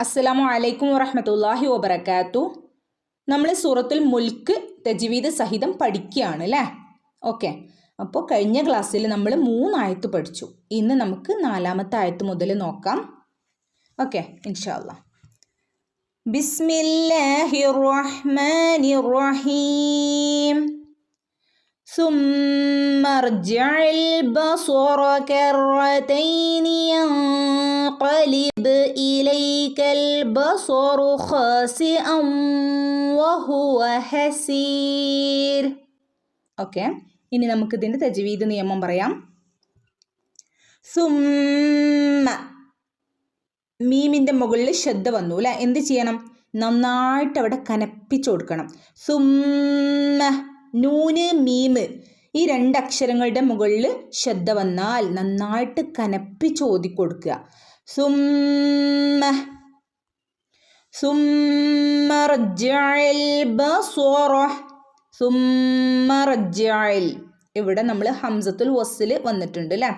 അസ്സലാമു അലൈക്കും വറഹ്മത്തുള്ളാഹി വബറകാതുഹു. നമ്മൾ സൂറത്തുൽ മുൽക്ക് തജ്വീദ് സഹിതം പഠിക്കുകയാണ് അല്ലേ? ഓക്കെ. അപ്പോൾ കഴിഞ്ഞ ക്ലാസ്സിൽ നമ്മൾ 3 ആയത്ത് പഠിച്ചു. ഇന്ന് നമുക്ക് 4ാമത്തെ ആയത്ത് മുതൽ നോക്കാം. ഓക്കെ, ഇൻഷാ അല്ലാഹ്. ബിസ്മില്ലാഹിർ റഹ്മാനിർ റഹീം. ثم ارجع البصر كرتين ينقلب إليك البصر خاسئا وهو حسير. ഓക്കെ, ഇനി നമുക്ക് ഇതിൻ്റെ തജ്വീദ് നിയമം പറയാം. സുമ്മ, മീമിൻ്റെ മുകളിൽ ശബ്ദ വന്നു അല്ലേ? എന്ത് ചെയ്യണം? നന്നായിട്ട് അവിടെ കനപ്പിച്ചു കൊടുക്കണം. സുമ്മ, നൂന് മീമ് ഈ 2 അക്ഷരങ്ങളുടെ മുകളിൽ ശബ്ദ വന്നാൽ നന്നായിട്ട് കനപ്പിച്ച് ഓതിക്കൊടുക്കുക. സുമ്മ സുമ്മർജിഅൽ ബസ്വറ. സുമ്മർജിഅൽ, ഇവിടെ നമ്മൾ ഹംസത്തുൽ വസ്ൽ വന്നിട്ടുണ്ട് അല്ലേ?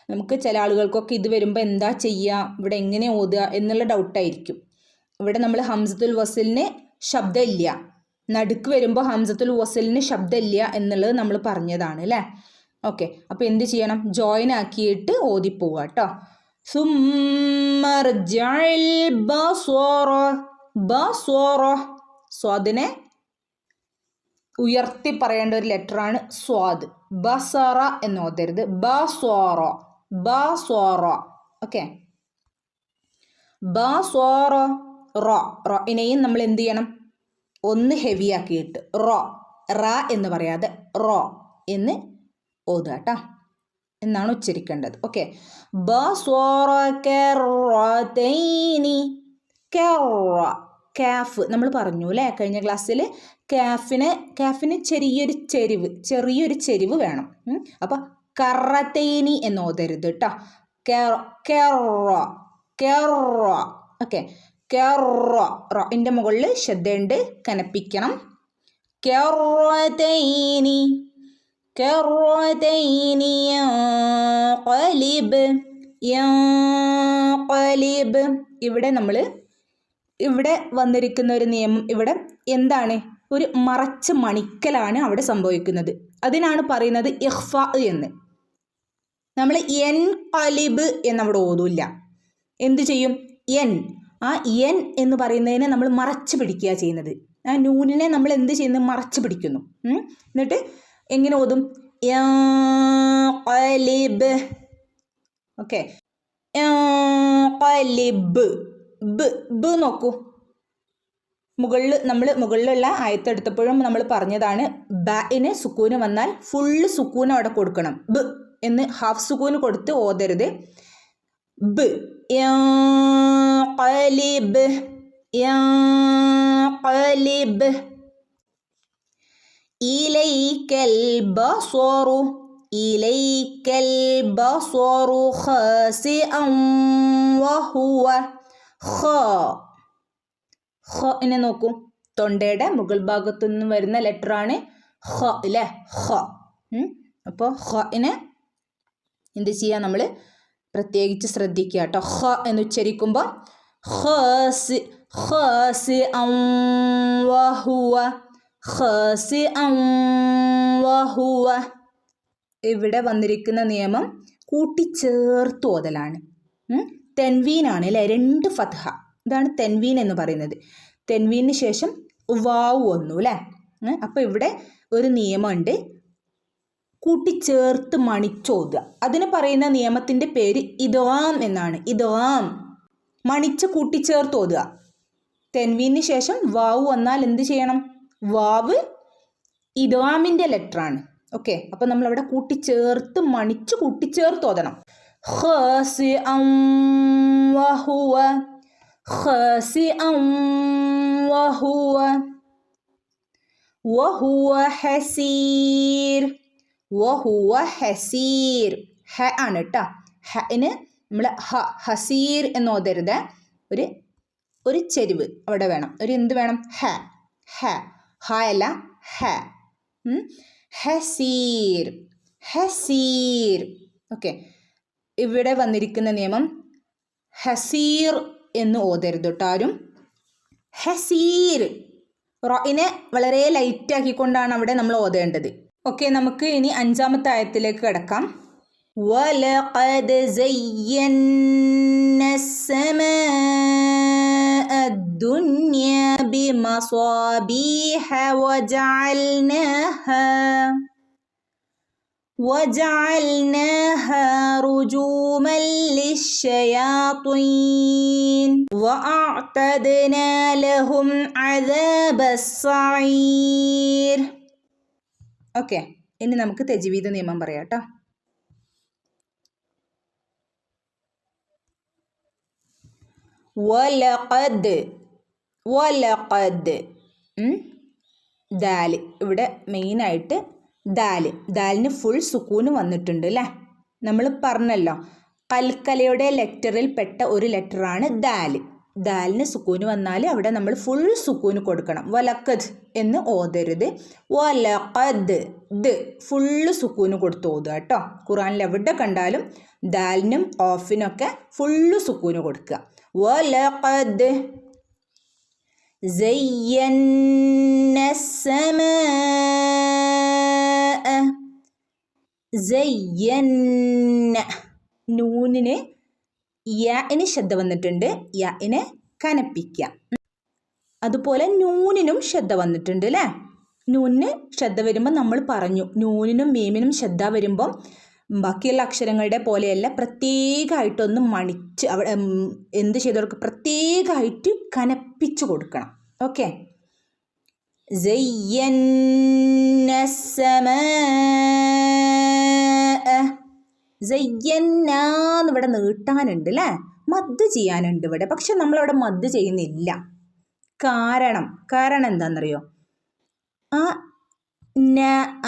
നമുക്ക് ചില ആളുകൾക്കൊക്കെ ഇത് വരുമ്പോൾ എന്താ ചെയ്യുക, ഇവിടെ എങ്ങനെ ഓതുക എന്നുള്ള ഡൗട്ടായിരിക്കും. ഇവിടെ നമ്മൾ ഹംസത്തുൽ വസ്ലിന് ശബ്ദമില്ല, നടുക്ക് വരുമ്പോൾ ഹംസത്തുൽ വസ്ലിന് ശബ്ദമില്ല എന്നുള്ളത് നമ്മൾ പറഞ്ഞതാണ് അല്ലേ? ഓക്കെ, അപ്പോൾ എന്ത് ചെയ്യണം? ജോയിൻ ആക്കിയിട്ട് ഓതിപ്പോവുക കേട്ടോ. സുമ്മർജിഅൽ ബസ്വറ. ബസ്വറ, സ്വാദിനെ ഉയർത്തി പറയേണ്ട ഒരു ലെറ്ററാണ് സ്വാദ്. ബസറ എന്ന് ഓതരുത്. ബസ്വറ, ബസ്വറ. ഓക്കെ, ബസ്വറ. റോയിനെയും നമ്മൾ എന്ത് ചെയ്യണം? ഒന്ന് ഹെവി ആക്കിയിട്ട് റ എന്ന് പറയാതെ റോ എന്ന് ഓതുക കേട്ടോ, എന്നാണ് ഉച്ചരിക്കേണ്ടത്. ഓക്കെ, കാഫ് നമ്മൾ പറഞ്ഞു അല്ലേ കഴിഞ്ഞ ക്ലാസ്സിൽ? കാഫിന് ചെറിയൊരു ചെരിവ് വേണം. അപ്പോൾ കറത്തൈനി എന്ന് ഓതരുത് കേട്ടോ. ഓക്കെ, റോയിൻ്റെ മുകളിൽ ശബ്ദമുണ്ട്, കനപ്പിക്കണം. കറത്തൈനി യൻഖലിബ്. ഇവിടെ വന്നിരിക്കുന്ന ഒരു നിയമം, ഇവിടെ എന്താണ്? ഒരു മറച്ച് മണിക്കലാണ് അവിടെ സംഭവിക്കുന്നത്. അതിനാണ് പറയുന്നത് ഇഖ്ഫാ എന്ന്. നമ്മൾ യൻഖലിബ് എന്നവിടെ ഓതൂല്ല. എന്ത് ചെയ്യും? ആ യൻ എന്ന് പറയുന്നതിനെ നമ്മൾ മറച്ച് പിടിക്കുക ചെയ്യുന്നത്. ആ നൂനിനെ നമ്മൾ എന്ത് ചെയ്യുന്നു? മറച്ച് പിടിക്കുന്നു. എന്നിട്ട് എങ്ങനെ ഓതും? യൻഖലിബ്. ഓക്കെ, യൻഖലിബ്. ബ് നോക്കൂ, മുകളിലുള്ള ആയത്തെടുത്തപ്പോഴും നമ്മൾ പറഞ്ഞതാണ് ബഇന് സുക്കൂന് വന്നാൽ ഫുള്ള് സുക്കൂന് അവിടെ കൊടുക്കണം. ബ് എന്ന് ഹാഫ് സുക്കൂന് കൊടുത്ത് ഓതരുത്. ബ് യൻഖലിബ്. ഇലൈക്കൽ ബസ്വറു. ഇലൈക്കൽ ബസ്വറു ഖാസിഅൻ വഹുവ. ഖ നോക്കൂ, തൊണ്ടയുടെ മുകൾ ഭാഗത്തു നിന്ന് വരുന്ന ലെറ്ററാണ് ഖ അല്ലേ? ഖ. അപ്പോൾ ഖനെ എന്ത് ചെയ്യുക? നമ്മൾ പ്രത്യേകിച്ച് ശ്രദ്ധിക്കുക കേട്ടോ. ഖ എന്ന് ഉച്ചരിക്കുമ്പോൾ ഖാസിഅൻ വഹുവ. ഇവിടെ വന്നിരിക്കുന്ന നിയമം കൂട്ടിച്ചേർത്ത് ഓതലാണ്. തെൻവീനാണ് അല്ലേ? 2 ഫത്ഹ, ഇതാണ് തെൻവീൻ എന്ന് പറയുന്നത്. തെൻവീന് ശേഷം വാവ് വന്നു അല്ലേ? അപ്പോൾ ഇവിടെ ഒരു നിയമമുണ്ട്, കൂട്ടിച്ചേർത്ത് മണിച്ചോതുക. അതിന് പറയുന്ന നിയമത്തിൻ്റെ പേര് ഇദ്ഗാം എന്നാണ്. ഇദ്ഗാം, മണിച്ച് കൂട്ടിച്ചേർത്ത് ഓതുക. തെൻവീന് ശേഷം വാവ് വന്നാൽ എന്ത് ചെയ്യണം? വാവ് ഇദ്ഗാമിൻ്റെ ലെറ്ററാണ്. ഓക്കെ, അപ്പോൾ നമ്മളവിടെ കൂട്ടിച്ചേർത്ത് മണിച്ച് കൂട്ടിച്ചേർത്ത് ഓതണം. ഖാസിഅൻ വഹുവ ഹസീർ. ഹ ആണ് കേട്ടോ. ഹന് നമ്മൾ ഹസീർ എന്ന് ഓതരുത്. ഒരു ചെരിവ് അവിടെ വേണം, ഒരു എന്ത് വേണം? ഹ അല്ല, ഹ. ഹസീർ. ഓക്കെ, ഇവിടെ വന്നിരിക്കുന്ന നിയമം ഹസീർ എന്ന് ഓതരുത് കേട്ടോ ആരും. ഹസീർ, റോയിനെ വളരെ ലൈറ്റ് ആക്കിക്കൊണ്ടാണ് അവിടെ നമ്മൾ ഓതേണ്ടത്. ഓക്കെ, നമുക്ക് ഇനി 5ാമത്തെ ആയത്തിലേക്ക് കിടക്കാം. وَلَقَدْ زَيَّنَّا السَّمَاءَ الدُّنْيَا بِمَصَابِيحَ وَجَعَلْنَاهَا رُجُومًا لِلشَّيَاطِينِ وَأَعْتَدْنَا لَهُمْ عَذَابَ السَّعِيرِ. ഓക്കെ, ഇനി നമുക്ക് തജ്വീദ് നിയമം പറയാം കേട്ടോ. വലഖദ് ദാല്, ഇവിടെ മെയിനായിട്ട് ദാലിന് ഫുൾ സുക്കൂന് വന്നിട്ടുണ്ട് അല്ലേ. നമ്മൾ പറഞ്ഞല്ലോ കൽക്കലയുടെ ലെറ്ററിൽ പെട്ട ഒരു ലെറ്ററാണ് ദാലിന് സുക്കൂന് വന്നാൽ അവിടെ നമ്മൾ ഫുൾ സുക്കൂന് കൊടുക്കണം. വലഖദ് എന്ന് ഓതരുത്. വലഖദ് ഫുള്ള് സുക്കൂന് കൊടുത്ത് ഓതുക കേട്ടോ. ഖുർആനിൽ എവിടെ കണ്ടാലും ദാലിനും ഓഫിനൊക്കെ ഫുള്ള് സുക്കൂന് കൊടുക്കുക. വലഖദ് സയ്യന്ന السماء സയ്യന്ന, നൂനിന് യാന് ശബ്ദ വന്നിട്ടുണ്ട്, യാന് കനപ്പിക്കുക. അതുപോലെ നൂനിനും ശബ്ദ വന്നിട്ടുണ്ട് അല്ലേ. നൂനിന് ശബ്ദ വരുമ്പോൾ നമ്മൾ പറഞ്ഞു, നൂനിനും മീമിനും ശബ്ദ വരുമ്പം ബാക്കിയുള്ള അക്ഷരങ്ങളുടെ പോലെയല്ല, പ്രത്യേകമായിട്ടൊന്ന് മണിച്ച് അവിടെ എന്ത് ചെയ്ത് കൊടുക്കുക, പ്രത്യേകമായിട്ട് കനപ്പിച്ചു കൊടുക്കണം. ഓക്കെ, സയ്യന്ന സയ്യന്നാന്ന് ഇവിടെ നീട്ടാനുണ്ട് അല്ലേ, മദ് ചെയ്യാനുണ്ട് ഇവിടെ. പക്ഷെ നമ്മളവിടെ മദ് ചെയ്യുന്നില്ല. കാരണം എന്താണെന്നറിയോ,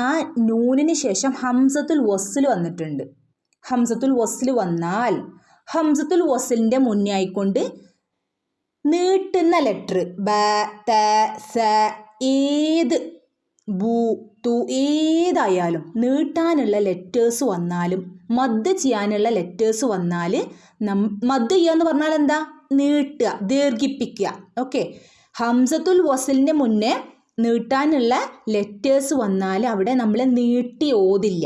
ആ നൂനിന് ശേഷം ഹംസത്തുൽ വസ്ൽ വന്നിട്ടുണ്ട്. ഹംസത്തുൽ വസ്ൽ വന്നാൽ ഹംസത്തുൽ വസ്ലിൻ്റെ മുന്നേ ആയിക്കൊണ്ട് നീട്ടുന്ന ലെറ്റർ ബ ത സ ഏത് ബു തു ഏതായാലും നീട്ടാനുള്ള ലെറ്റേഴ്സ് വന്നാലും മദ് ചെയ്യാനുള്ള ലെറ്റേഴ്സ് വന്നാൽ മദ് ചെയ്യുക എന്ന് പറഞ്ഞാൽ എന്താ, നീട്ടുക, ദീർഘിപ്പിക്കുക. ഓക്കെ, ഹംസത്തുൽ വസ്ലിൻ്റെ മുന്നേ നീട്ടാനുള്ള ലെറ്റേഴ്സ് വന്നാൽ അവിടെ നമ്മൾ നീട്ടി ഓതില്ല,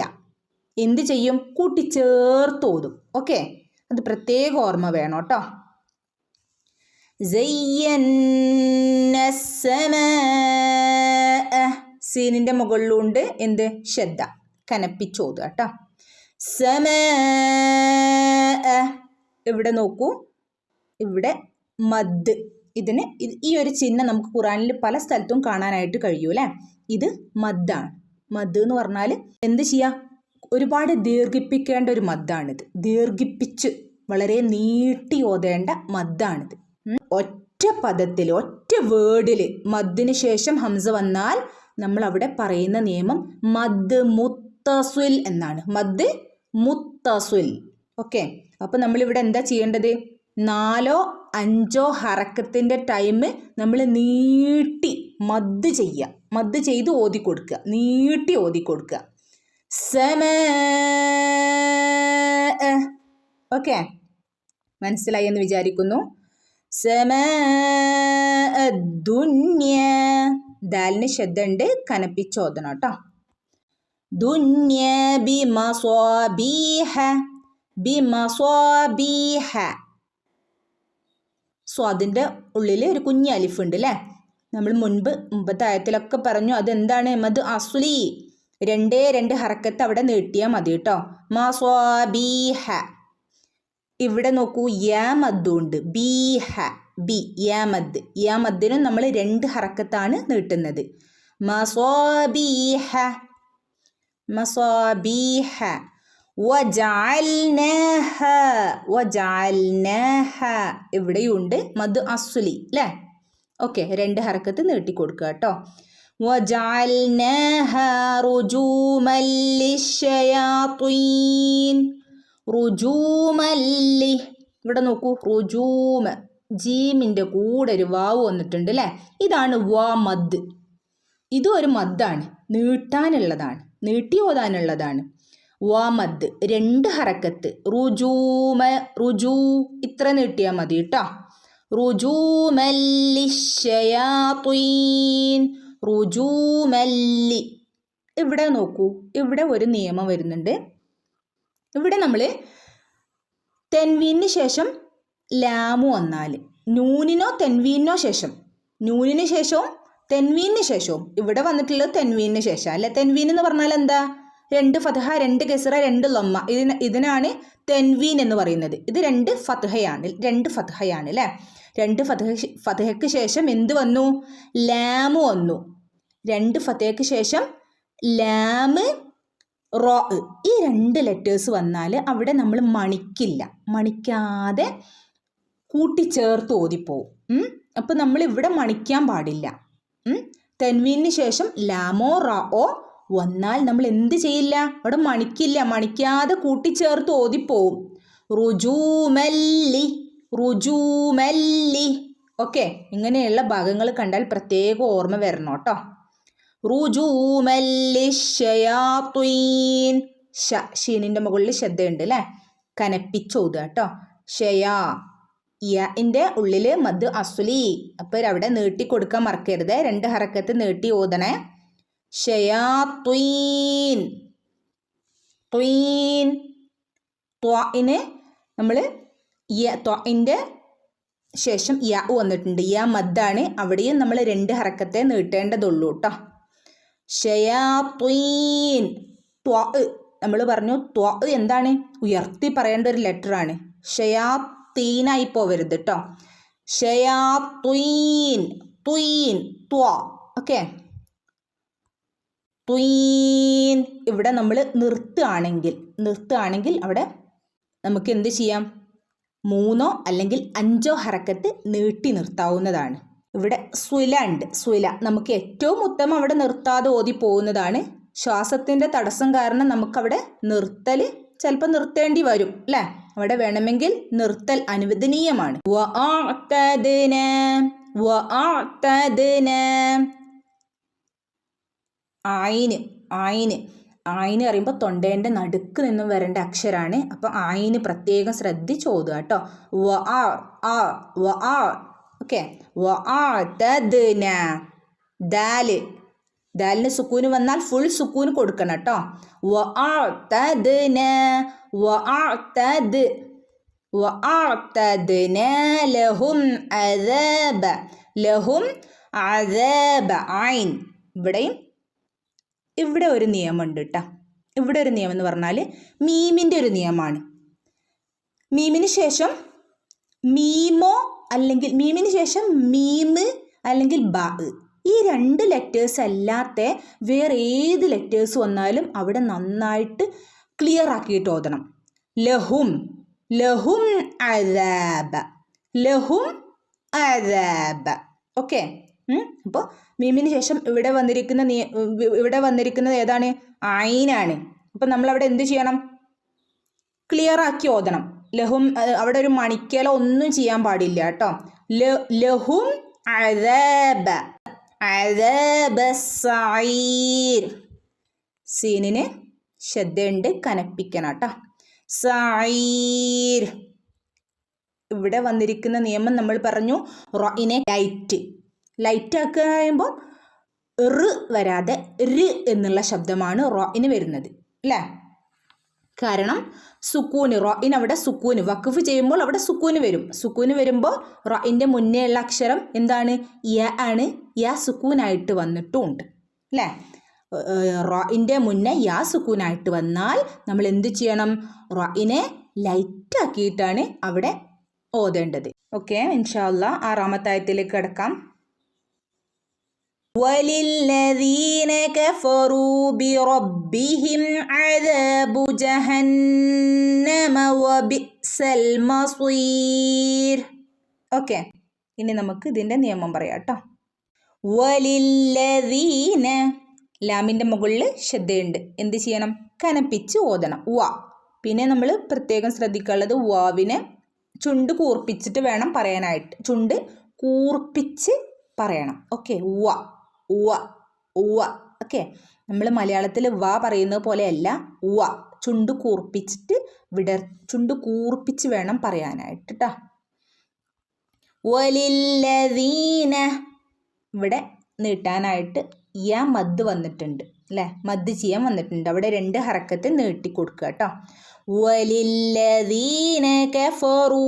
എന്ത് ചെയ്യും, കൂട്ടിച്ചേർത്ത് ഓതും. ഓക്കെ, അത് പ്രത്യേക ഓർമ്മ വേണം കേട്ടോ. സീനിൻ്റെ മുകളിലുണ്ട് എന്ത്, ശബ്ദ, കനപ്പിച്ചോതുക കേട്ടോ. ഇവിടെ നോക്കൂ, ഇവിടെ മദ്, ഇതിന് ഈ ഒരു ചിഹ്നം നമുക്ക് ഖുറാനിൽ പല സ്ഥലത്തും കാണാനായിട്ട് കഴിയൂ അല്ലേ. ഇത് മദ്ദാണ്. മദ് എന്ന് പറഞ്ഞാൽ എന്ത് ചെയ്യുക, ഒരുപാട് ദീർഘിപ്പിക്കേണ്ട ഒരു മദ്ദാണിത്. ദീർഘിപ്പിച്ച് വളരെ നീട്ടി ഓതേണ്ട മദ്ദാണിത്. ഒറ്റ പദത്തിൽ ഒറ്റ വേർഡിൽ മദ്ദിന് ശേഷം ഹംസ വന്നാൽ നമ്മൾ അവിടെ പറയുന്ന നിയമം മദ് മുത്തസ്വിൽ എന്നാണ്. മദ് മുത്തസ്വിൽ. ഓക്കെ, അപ്പോൾ നമ്മളിവിടെ എന്താ ചെയ്യേണ്ടത്, 4 5 ഹറക്കത്തിൻ്റെ ടൈം നമ്മൾ നീട്ടി മദ് ചെയ്യുക, മദ് ചെയ്ത് ഓതി കൊടുക്കുക, നീട്ടി ഓതി കൊടുക്കുക. ഓക്കെ, മനസ്സിലായി എന്ന് വിചാരിക്കുന്നു. ദുന്യ, ദാലിന് ശബ്ദമുണ്ട്, കനപ്പിച്ചോദനം കേട്ടോ. ദുന്യ ബിമസ്വാബീഹ, ബിമസ്വാബീഹ, സ്വാദിൻ്റെ ഉള്ളിൽ ഒരു കുഞ്ഞ് അലിഫ് ഉണ്ട് അല്ലേ. നമ്മൾ മുമ്പത്തെ ആയത്തിലൊക്കെ പറഞ്ഞു അതെന്താണ്, മദ് അസ്ലി, 2 ഹറക്കത്ത് അവിടെ നീട്ടിയാൽ മതി കേട്ടോ. മസ്വാബീഹ. ഇവിടെ നോക്കൂ, യാ മദ്ദുണ്ട്, ബീഹ, ബി, യാ മദ്. യാ മദ്ദിനും നമ്മൾ 2 ഹറക്കത്താണ് നീട്ടുന്നത്. മസ്വാബീഹ, മസ്വാബീഹ. വജഅൽനാഹ, വജഅൽനാഹ, ഇവിടെയുണ്ട് മദ് അസ്ലി അല്ലേ. ഓക്കെ, 2 ഹറക്കത്ത് നീട്ടി കൊടുക്കുക കേട്ടോ. വജഅൽനാഹ റുജൂമൻ ലിശ്ശയാത്വീൻ, റുജൂമല്ലി. ഇവിടെ നോക്കൂ, റുജൂമ, ജീമിൻ്റെ കൂടെ ഒരു വാവ് വന്നിട്ടുണ്ട് അല്ലേ. ഇതാണ് വാ മദ്. ഇതും ഒരു മദ്ദാണ്, നീട്ടാനുള്ളതാണ്, നീട്ടി ഓതാനുള്ളതാണ്. വാ മദ് 2 ഹറക്കത്ത്. റുജൂമ, റുജൂ, ഇത്ര നീട്ടിയാൽ മതി കേട്ടോ. റുജൂമല്ലിശ്ശയാത്വീൻ. റുജൂമല്ലി. ഇവിടെ നോക്കൂ, ഇവിടെ ഒരു നിയമം വരുന്നുണ്ട്. ഇവിടെ നമ്മൾ തെൻവീനിന് ശേഷം ലാമു വന്നാൽ, നൂനിനോ തെൻവീനോ ശേഷം, നൂനിന് ശേഷവും തെൻവീനിന് ശേഷവും, ഇവിടെ വന്നിട്ടുള്ളത് തെൻവീനിന് ശേഷം അല്ലെ. തെൻവീൻ എന്ന് പറഞ്ഞാൽ എന്താ? 2 ഫത്ഹ 2 കെസ്റ 2 ലമ്മ. ഇതിനാണ് തെൻവീൻ എന്ന് പറയുന്നത്. ഇത് 2 ഫത്ഹയാണ് അല്ലേ. 2 ഫത്ഹയ്ക്ക് ശേഷം എന്ത് വന്നു? ലാമ് വന്നു. 2 ഫത്ഹയ്ക്ക് ശേഷം ലാമ് റോ. ഈ 2 ലെറ്റേഴ്സ് വന്നാൽ അവിടെ നമ്മൾ മണിക്കില്ല, മണിക്കാതെ കൂട്ടിച്ചേർത്ത് ഓതിപ്പോവും. അപ്പം നമ്മൾ ഇവിടെ മണിക്കാൻ പാടില്ല. തെൻവീനിന് ശേഷം ലാമോ റാഓ വന്നാൽ നമ്മൾ എന്ത് ചെയ്യില്ല? അവിടെ മണിക്കില്ല, മണിക്കാതെ കൂട്ടിച്ചേർത്ത് ഓതിപ്പോവും. റുജൂമല്ലി, റുജൂമല്ലി. ഓക്കെ, ഇങ്ങനെയുള്ള ഭാഗങ്ങൾ കണ്ടാൽ പ്രത്യേകം ഓർമ്മ വരണം കേട്ടോ. റുജൂമല്ലിശ്ശയാത്വീൻ. ഷീനിൻ്റെ മുകളിൽ ശ്രദ്ധയുണ്ട് അല്ലേ, കനപ്പിച്ചോതുക കേട്ടോ. ഷയാ, യൻ്റെ ഉള്ളിൽ മദ് അസ്ലി. അപ്പോൾ അവിടെ നീട്ടി കൊടുക്കാൻ മറക്കരുത്, 2 ഹറക്കത്ത് നീട്ടി ഓതണേ. ഷയാത്വീൻ. ത്വീൻ. ത്വഇന് നമ്മൾ ത്വഇൻ്റെ ശേഷം യ വന്നിട്ടുണ്ട്. യ മദ്ദാണ്, അവിടെയും നമ്മൾ 2 ഹറക്കത്തെ നീട്ടേണ്ടതുള്ളൂ കേട്ടോ. ഷയാത്വീൻ. ത്വ നമ്മൾ പറഞ്ഞു, ത്വ എന്താണ്? ഉയർത്തി പറയേണ്ട ഒരു ലെറ്ററാണ്. ഷയാത്തീനായി പോവരുത് കേട്ടോ. ഷയാത്വീൻ. ത്വീൻ. ത്വ. ഓക്കെ, ത്വീൻ. ഇവിടെ നമ്മൾ നിർത്തുകയാണെങ്കിൽ അവിടെ നമുക്ക് എന്ത് ചെയ്യാം? 3 അല്ലെങ്കിൽ 5 ഹറക്കത്ത് നീട്ടി നിർത്താവുന്നതാണ്. ഇവിടെ സ്വല ഉണ്ട്. സ്വല നമുക്ക് ഏറ്റവും ഉത്തമം അവിടെ നിർത്താതെ ഓതി പോകുന്നതാണ്. ശ്വാസത്തിൻ്റെ തടസ്സം കാരണം നമുക്കവിടെ നിർത്തൽ ചിലപ്പോൾ നിർത്തേണ്ടി വരും അല്ലേ. അവിടെ വേണമെങ്കിൽ നിർത്തൽ അനുവദനീയമാണ്. ആയിന്. ആയിന് ആയിന് പറയുമ്പോൾ തൊണ്ടേൻ്റെ നടുക്ക് നിന്നും വരേണ്ട അക്ഷരമാണ്. അപ്പോൾ ആയിന് പ്രത്യേകം ശ്രദ്ധിച്ച് ഓതുക കേട്ടോ. ഓക്കെ. ദാല്. ദാലിന് സുക്കൂന് വന്നാൽ ഫുൾ സുക്കൂന് കൊടുക്കണം കേട്ടോ. ലഹും അദാബ. ലഹും അദാബ. ആയിൻ. ഇവിടെ ഒരു നിയമമുണ്ട് കേട്ടോ. ഇവിടെ ഒരു നിയമം എന്ന് പറഞ്ഞാൽ മീമിൻ്റെ ഒരു നിയമമാണ്. മീമിന് ശേഷം മീമോ അല്ലെങ്കിൽ മീമിന് ശേഷം മീമ് അല്ലെങ്കിൽ ബ, ഈ 2 ലെറ്റേഴ്സ് അല്ലാത്ത വേറെ ഏത് ലെറ്റേഴ്സ് വന്നാലും അവിടെ നന്നായിട്ട് ക്ലിയർ ആക്കിയിട്ട് ഓതണം. ലഹും. ലഹും അദാബ. ലഹും അദാബ. ഓക്കെ. അപ്പോൾ മീമിന് ശേഷം ഇവിടെ വന്നിരിക്കുന്നത് ഏതാണ്? ആയിനാണ്. അപ്പം നമ്മളവിടെ എന്ത് ചെയ്യണം? ക്ലിയർ ആക്കി ഓതണം. ലഹും, അവിടെ ഒരു മണിക്കലോ ഒന്നും ചെയ്യാൻ പാടില്ല കേട്ടോ. ലഹും അദാബ. അദാബ സഈർ. സീനിന് ശ്രദ്ധയുണ്ട്, കനപ്പിക്കണം കേട്ടോ. സഈർ. ഇവിടെ വന്നിരിക്കുന്ന നിയമം നമ്മൾ പറഞ്ഞു, റോയിനെ ലൈറ്റ് ആക്കുക പറയുമ്പോൾ വരാതെ റ് എന്നുള്ള ശബ്ദമാണ് റോയിന് വരുന്നത് അല്ലേ. കാരണം സുക്കൂന്, റോയിന് അവിടെ സുക്കൂന്, വഖഫ് ചെയ്യുമ്പോൾ അവിടെ സുക്കൂന് വരും. സുക്കൂന് വരുമ്പോൾ റോയിൻ്റെ മുന്നേ ഉള്ള അക്ഷരം എന്താണ്? യ ആണ്. യ സുക്കൂനായിട്ട് വന്നിട്ടുമുണ്ട് അല്ലേ. റോയിൻ്റെ മുന്നേ യാ സുക്കൂനായിട്ട് വന്നാൽ നമ്മൾ എന്ത് ചെയ്യണം? റോയിനെ ലൈറ്റാക്കിയിട്ടാണ് അവിടെ ഓതേണ്ടത്. ഓക്കെ, ഇൻഷാ അല്ലാഹ് 6-ാമത്തെ ആയത്തിലേക്ക് കിടക്കാം. وَلِلَّذِينَ كَفَرُوا بِرَبِّهِمْ عَذَابُ جَهَنَّمَ وَبِئْسَ الْمَصِيرُ. ഓക്കെ, ഇനി നമുക്ക് ഇതിൻ്റെ നിയമം പറയാം കേട്ടോ. വലില്ലദീന. ലാമിൻ്റെ മുകളിൽ ശ്രദ്ധയുണ്ട്. എന്ത് ചെയ്യണം? കനപ്പിച്ച് ഓതണം. പിന്നെ നമ്മൾ പ്രത്യേകം ശ്രദ്ധിക്കാനുള്ളത് വാവിനെ ചുണ്ട് കൂർപ്പിച്ചിട്ട് വേണം പറയാനായിട്ട്. ചുണ്ട് കൂർപ്പിച്ച് പറയണം. ഓക്കെ. ഓക്കെ. നമ്മൾ മലയാളത്തിൽ പറയുന്നത് പോലെയല്ല. ചുണ്ട് കൂർപ്പിച്ചിട്ട് ചുണ്ട് കൂർപ്പിച്ച് വേണം പറയാനായിട്ട് കേട്ടോ. വലില്ലദീന ഇവിടെ നീട്ടാനായിട്ട് യ മദ് വന്നിട്ടുണ്ട് അല്ലേ, മദ് ചെയ്യാൻ വന്നിട്ടുണ്ട്. അവിടെ 2 ഹറക്കത്ത് നീട്ടി കൊടുക്കുക കേട്ടോ. വലില്ലദീന കഫറൂ,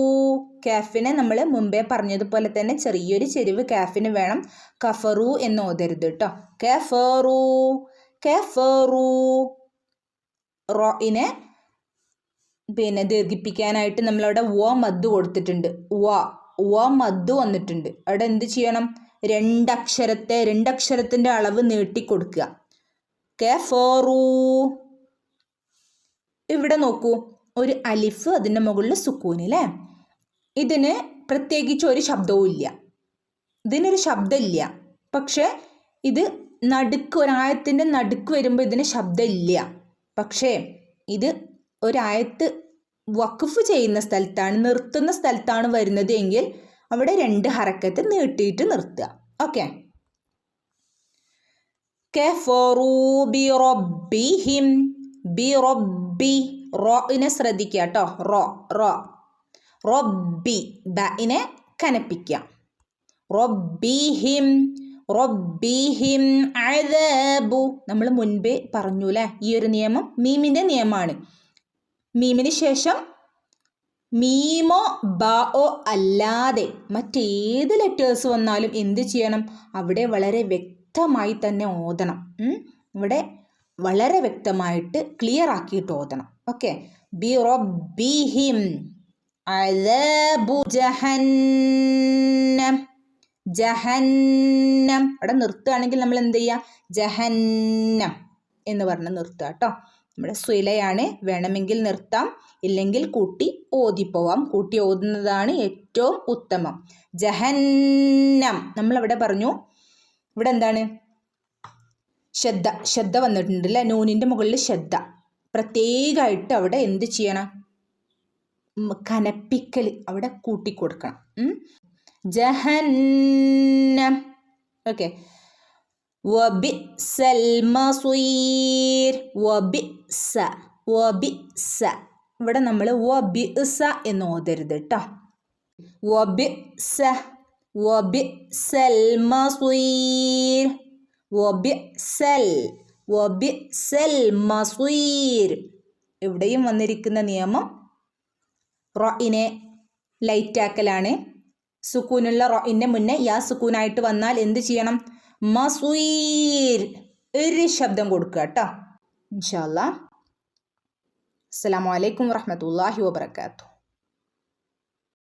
കാഫിനെ നമ്മൾ മുമ്പേ പറഞ്ഞതുപോലെ തന്നെ ചെറിയൊരു ചെരിവ് കാഫിന് വേണം, കഫറു എന്ന് ഓതരുത് കേട്ടോ. കഫറൂ കഫറൂ. റോയിനെ ദീർഘിപ്പിക്കാനായിട്ട് നമ്മളവിടെ വ മദ് കൊടുത്തിട്ടുണ്ട്. വ മദ് വന്നിട്ടുണ്ട്. അവിടെ എന്ത് ചെയ്യണം? 2 അക്ഷരത്തിൻ്റെ അളവ് നീട്ടി കൊടുക്കുക. കഫറൂ. ഇവിടെ നോക്കൂ, ഒരു അലിഫ്, അതിൻ്റെ മുകളിൽ സുക്കൂൻ അല്ലേ. ഇതിന് പ്രത്യേകിച്ച് ഒരു ശബ്ദവും ഇല്ല, ഇതിനൊരു ശബ്ദമില്ല. പക്ഷേ ഇത് ഒരായത്തിൻ്റെ നടുക്ക് വരുമ്പോൾ ഇതിന് ശബ്ദമില്ല. പക്ഷേ ഇത് ഒരായത്ത് വഖഫ് ചെയ്യുന്ന സ്ഥലത്താണ്, നിർത്തുന്ന സ്ഥലത്താണ് വരുന്നത് എങ്കിൽ അവിടെ 2 ഹറക്കത്ത് നീട്ടിയിട്ട് നിർത്തുക. ഓക്കെ. കഫറൂ ബിറബ്ബിഹിം. ബിറബ്ബി, റോയിനെ ശ്രദ്ധിക്കുക കേട്ടോ. റബ്ബി, ബഇനെ കനപ്പിക്കുക. റബ്ബിഹിം റബ്ബിഹിം അദാബു. നമ്മൾ മുൻപേ പറഞ്ഞു അല്ലേ, ഈ ഒരു നിയമം മീമിൻ്റെ നിയമമാണ്. മീമിന് ശേഷം മീമോ ബാओ അല്ലാതെ മറ്റേത് ലെറ്റേഴ്സ് വന്നാലും എന്ത് ചെയ്യണം? അവിടെ വളരെ വ്യക്തമായി തന്നെ ഓതണം. ഇവിടെ വളരെ വ്യക്തമായിട്ട് ക്ലിയർ ആക്കിയിട്ട് ഓതണം. ഓക്കെ. ബിറബ്ബിഹിം അദാബു ജഹന്നം. ജഹന്നം അവിടെ നിർത്തുകയാണെങ്കിൽ നമ്മൾ എന്ത് ചെയ്യുക? ജഹന്നം എന്ന് പറഞ്ഞ് നിർത്തുക കേട്ടോ. നമ്മുടെ സ്വലയാണ്, വേണമെങ്കിൽ നിർത്താം, ഇല്ലെങ്കിൽ കൂട്ടി ഓതിപ്പോവാം. കൂട്ടി ഓതുന്നതാണ് ഏറ്റവും ഉത്തമം. ജഹന്നം നമ്മളവിടെ പറഞ്ഞു. ഇവിടെ എന്താണ്? ശ്രദ്ധ വന്നിട്ടുണ്ട് അല്ലേ, നൂനിൻ്റെ മുകളിൽ ശ്രദ്ധ. പ്രത്യേകമായിട്ട് അവിടെ എന്ത് ചെയ്യണം? കനപ്പിക്കൽ അവിടെ കൂട്ടിക്കൊടുക്കണം. ജഹന്നം. ഓക്കെ. വബിഅ്സൽ മസീർ. വബിഅ്സ. ഇവിടെ നമ്മൾ വബിഅ്സ എന്ന് ഓതരുത് കേട്ടോ. വബിഅ്സൽ മസീർ. വബിഅ്സൽ മസീർ. ഇവിടെയും വന്നിരിക്കുന്ന നിയമം റോയിനെ ലൈറ്റാക്കലാണ്. സുക്കൂനുള്ള റോയിൻ്റെ മുന്നേ യാ സുക്കൂനായിട്ട് വന്നാൽ എന്ത് ചെയ്യണം? മസീർ ഒരു ശബ്ദം കൊടുക്കുക കേട്ടോ. ഇൻഷാ അല്ലാഹ്. അസ്സലാമു അലൈക്കും വറഹ്മത്തുള്ളാഹി വബറകാതുഹു.